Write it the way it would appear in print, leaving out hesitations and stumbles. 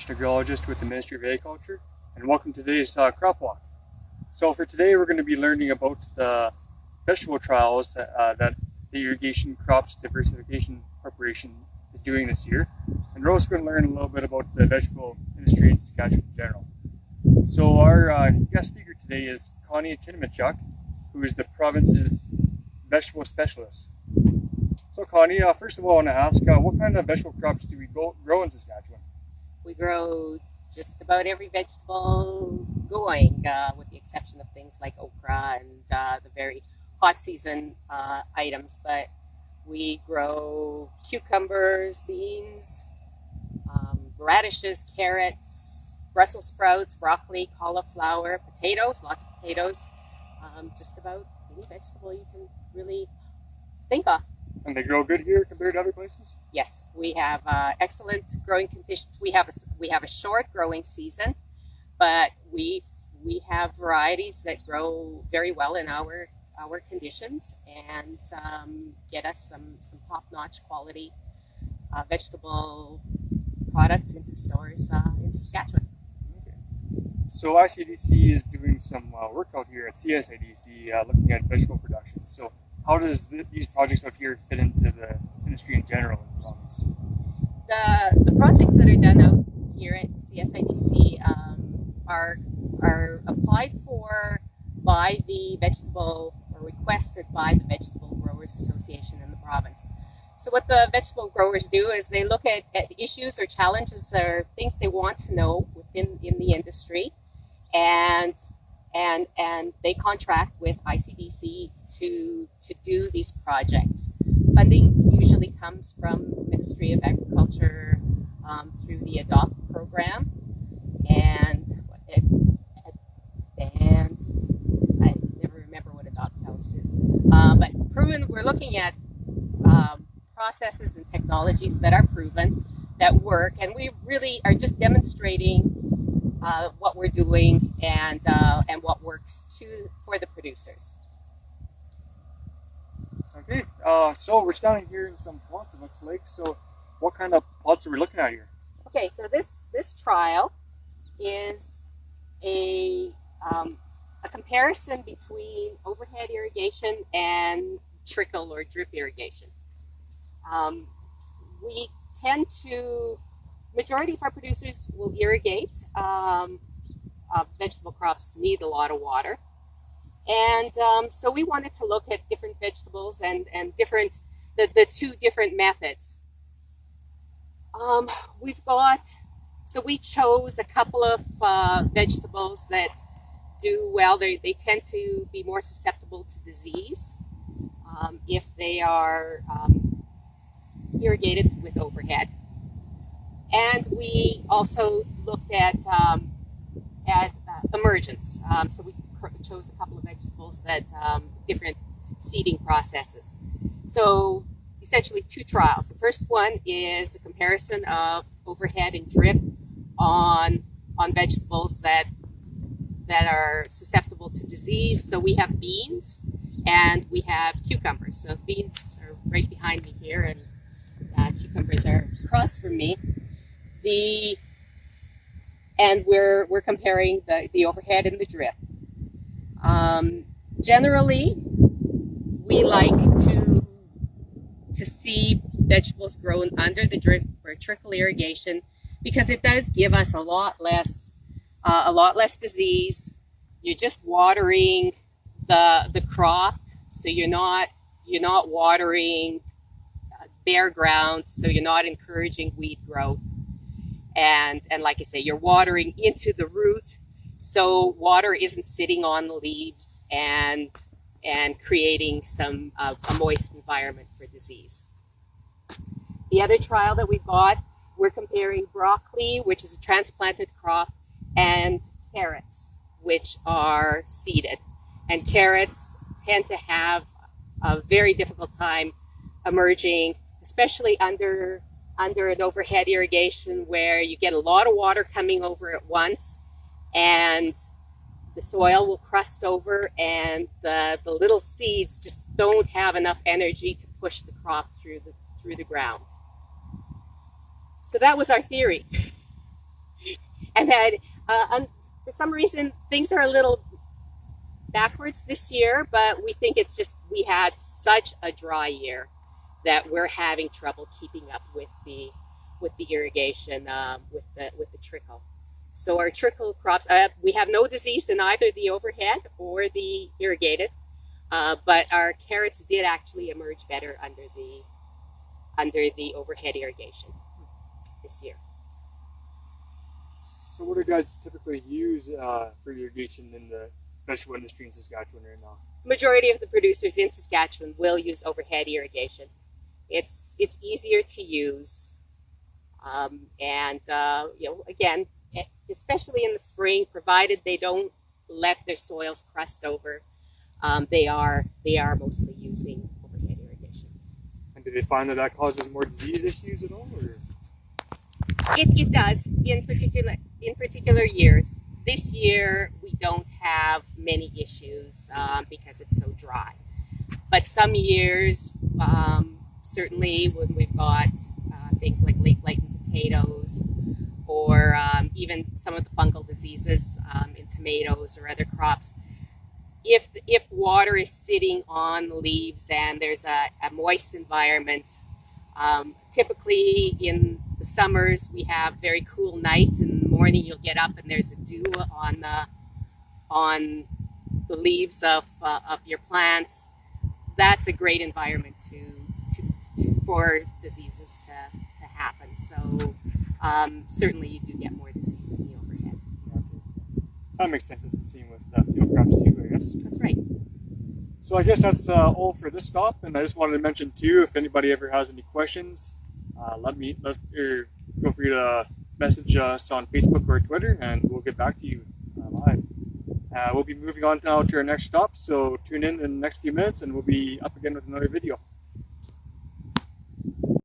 Agrologist with the Ministry of Agriculture, and welcome to today's crop walk. So for today we're going to be learning about the vegetable trials that the Irrigation Crops Diversification Corporation is doing this year, and we're also going to learn a little bit about the vegetable industry in Saskatchewan in general. So our guest speaker today is Connie Achtymichuk, who is the province's vegetable specialist. So Connie, first of all I want to ask, what kind of vegetable crops do we grow in Saskatchewan? We grow just about every vegetable going, with the exception of things like okra and the very hot season items. But we grow cucumbers, beans, radishes, carrots, Brussels sprouts, broccoli, cauliflower, potatoes, lots of potatoes, just about any vegetable you can really think of. And they grow good here compared to other places? Yes, we have excellent growing conditions. We have a short growing season, but we have varieties that grow very well in our conditions and get us some top-notch quality vegetable products into stores in Saskatchewan. Okay. So CSIDC is doing some work out here at CSIDC looking at vegetable production. So how does these projects out here fit into the industry in general in the province? The projects that are done out here at CSIDC are applied for by the vegetable, or requested by the Vegetable Growers Association in the province. So what the vegetable growers do is they look at issues or challenges or things they want to know in the industry, and they contract with ICDC to do these projects. Funding usually comes from Ministry of Agriculture through the ADOPT program and advanced. I never remember what ADOPT House is, but proven. We're looking at processes and technologies that are proven, that work, and we really are just demonstrating what we're doing and what works for the producers. Okay, so we're standing here in some plots, it looks like. So what kind of plots are we looking at here? Okay, so this trial is a comparison between overhead irrigation and trickle or drip irrigation. We tend to, majority of our producers will irrigate. Vegetable crops need a lot of water. And so we wanted to look at different vegetables and the two different methods. We chose a couple of vegetables that do well. They tend to be more susceptible to disease if they are irrigated with overhead. And we also looked at emergence. So we chose a couple of vegetables that different seeding processes. So essentially two trials. The first one is a comparison of overhead and drip on vegetables that are susceptible to disease. So we have beans and we have cucumbers. So beans are right behind me here, and cucumbers are across from me. And we're comparing the overhead and the drip. Generally, we like to see vegetables grown under the drip or trickle irrigation because it does give us a lot less disease. You're just watering the crop, so you're not watering bare ground, so you're not encouraging weed growth. And like I say, you're watering into the root, so water isn't sitting on the leaves and creating a moist environment for disease. The other trial that we've got, we're comparing broccoli, which is a transplanted crop, and carrots, which are seeded. And carrots tend to have a very difficult time emerging, especially under an overhead irrigation where you get a lot of water coming over at once and the soil will crust over and the little seeds just don't have enough energy to push the crop through the ground. So that was our theory. overhead. For some reason, things are a little backwards this year, but we think it's just we had such a dry year that we're having trouble keeping up with the irrigation, with the trickle. So our trickle crops, we have no disease in either the overhead or the irrigated, but our carrots did actually emerge better under the overhead irrigation this year. So what do you guys typically use for irrigation in the vegetable industry in Saskatchewan right now? Majority of the producers in Saskatchewan will use overhead irrigation. It's easier to use, and again, especially in the spring, provided they don't let their soils crust over, they are mostly using overhead irrigation. And do they find that causes more disease issues at all? Or? It does in particular years. This year we don't have many issues because it's so dry. But some years, certainly when we've got things like late blight in potatoes, or even some of the fungal diseases in tomatoes or other crops, if water is sitting on the leaves and there's a moist environment, typically in the summers we have very cool nights. In the morning you'll get up and there's a dew on the leaves of your plants. That's a great environment for diseases to happen. So certainly you do get more disease in the overhead. Okay. That makes sense. It's the same with field crops too, I guess. That's right. So I guess that's all for this stop. And I just wanted to mention too, if anybody ever has any questions, feel free to message us on Facebook or Twitter, and we'll get back to you live. We'll be moving on now to our next stop, so tune in the next few minutes and we'll be up again with another video.